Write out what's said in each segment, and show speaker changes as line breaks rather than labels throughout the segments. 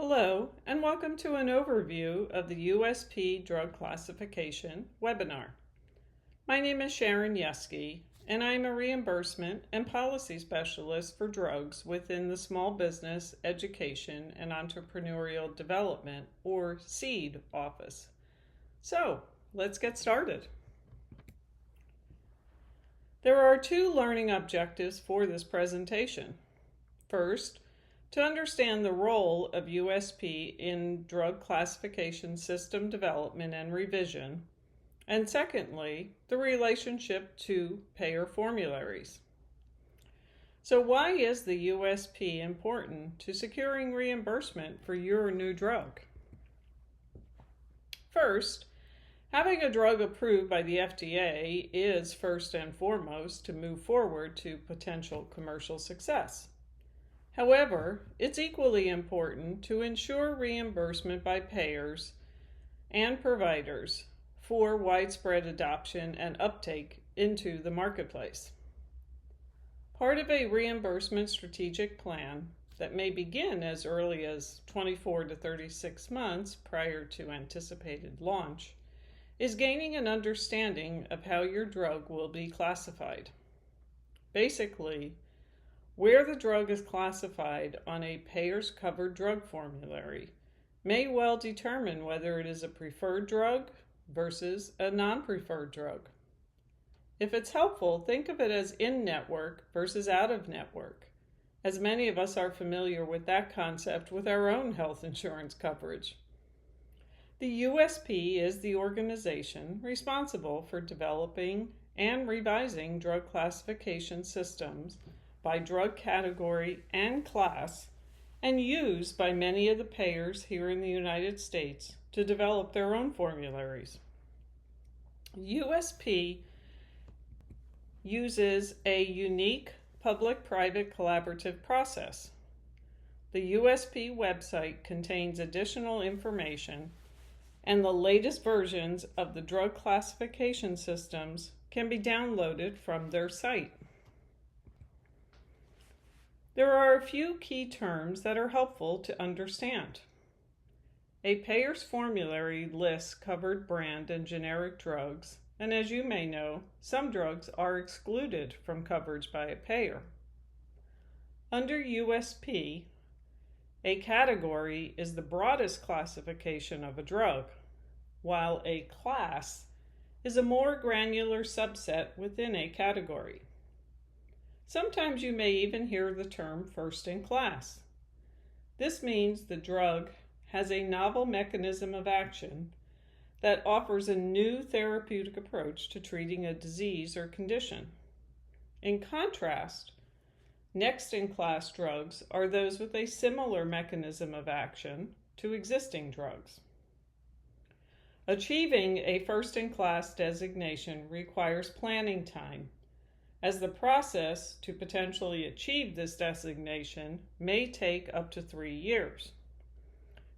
Hello, and welcome to an overview of the USP drug classification webinar. My name is Sharon Yeske, and I am a reimbursement and policy specialist for drugs within the Small Business, Education, and Entrepreneurial Development, or SEED office. So, let's get started. There are two learning objectives for this presentation. First, to understand the role of USP in drug classification system development and revision, and secondly, the relationship to payer formularies. So why is the USP important to securing reimbursement for your new drug? First, having a drug approved by the FDA is first and foremost to move forward to potential commercial success. However, it's equally important to ensure reimbursement by payers and providers for widespread adoption and uptake into the marketplace. Part of a reimbursement strategic plan that may begin as early as 24 to 36 months prior to anticipated launch is gaining an understanding of how your drug will be classified. Basically, where the drug is classified on a payer's covered drug formulary may well determine whether it is a preferred drug versus a non-preferred drug. If it's helpful, think of it as in-network versus out-of-network, as many of us are familiar with that concept with our own health insurance coverage. The USP is the organization responsible for developing and revising drug classification systems by drug category and class, and used by many of the payers here in the United States to develop their own formularies. USP uses a unique public-private collaborative process. The USP website contains additional information, and the latest versions of the drug classification systems can be downloaded from their site. There are a few key terms that are helpful to understand. A payer's formulary lists covered brand and generic drugs, and as you may know, some drugs are excluded from coverage by a payer. Under USP, a category is the broadest classification of a drug, while a class is a more granular subset within a category. Sometimes you may even hear the term first in class. This means the drug has a novel mechanism of action that offers a new therapeutic approach to treating a disease or condition. In contrast, next in class drugs are those with a similar mechanism of action to existing drugs. Achieving a first in class designation requires planning time, as the process to potentially achieve this designation may take up to 3 years.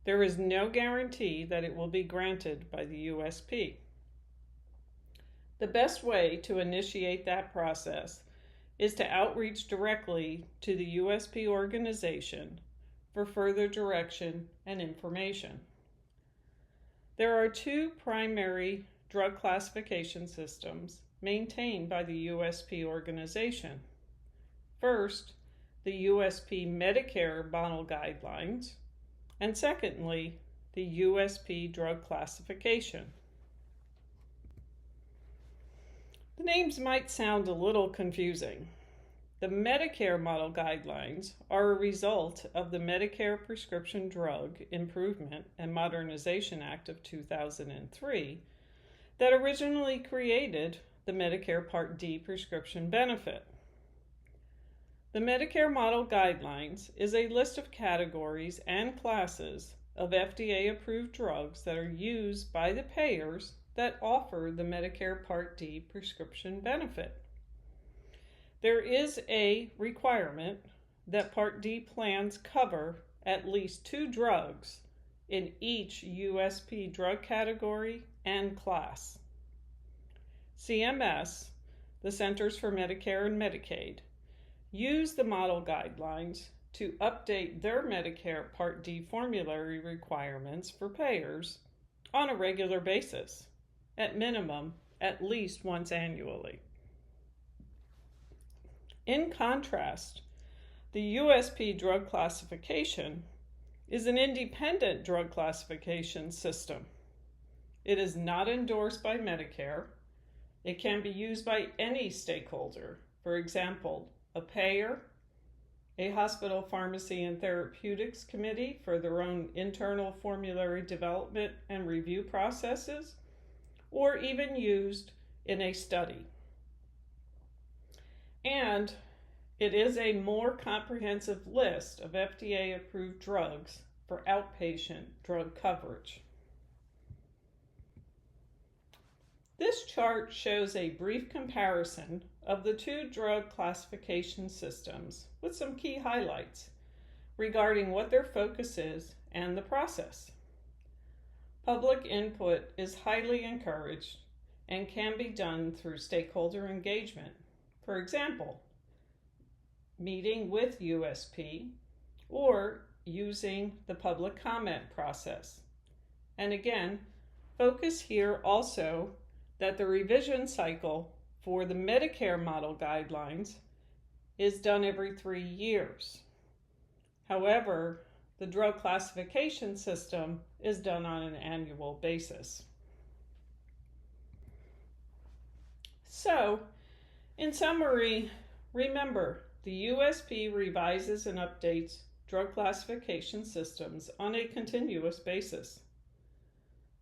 There is no guarantee that it will be granted by the USP. The best way to initiate that process is to outreach directly to the USP organization for further direction and information. There are two primary drug classification systems maintained by the USP organization. First, the USP Medicare Model Guidelines, and secondly, the USP Drug Classification. The names might sound a little confusing. The Medicare Model Guidelines are a result of the Medicare Prescription Drug Improvement and Modernization Act of 2003 that originally created the Medicare Part D prescription benefit. The Medicare Model Guidelines is a list of categories and classes of FDA-approved drugs that are used by the payers that offer the Medicare Part D prescription benefit. There is a requirement that Part D plans cover at least 2 drugs in each USP drug category and class. CMS, the Centers for Medicare and Medicaid, use the model guidelines to update their Medicare Part D formulary requirements for payers on a regular basis, at minimum, at least once annually. In contrast, the USP drug classification is an independent drug classification system. It is not endorsed by Medicare. It can be used by any stakeholder, for example, a payer, a hospital pharmacy and therapeutics committee for their own internal formulary development and review processes, or even used in a study. And it is a more comprehensive list of FDA-approved drugs for outpatient drug coverage. This chart shows a brief comparison of the two drug classification systems with some key highlights regarding what their focus is and the process. Public input is highly encouraged and can be done through stakeholder engagement. For example, meeting with USP or using the public comment process. And again, focus here also that the revision cycle for the Medicare model guidelines is done every 3 years. However, the drug classification system is done on an annual basis. So, in summary, remember, the USP revises and updates drug classification systems on a continuous basis.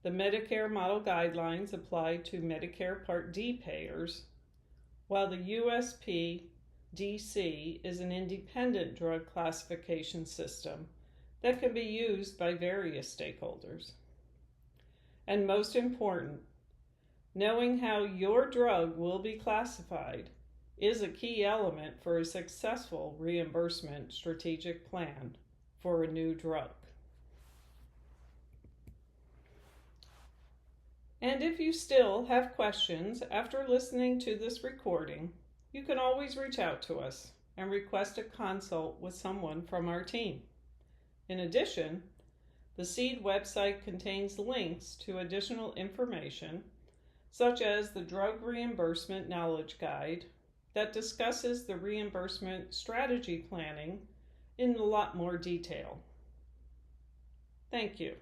The Medicare model guidelines apply to Medicare Part D payers, while the USP DC is an independent drug classification system that can be used by various stakeholders. And most important, knowing how your drug will be classified is a key element for a successful reimbursement strategic plan for a new drug. And if you still have questions after listening to this recording, you can always reach out to us and request a consult with someone from our team. In addition, the SEED website contains links to additional information, such as the Drug Reimbursement Knowledge Guide that discusses the reimbursement strategy planning in a lot more detail. Thank you.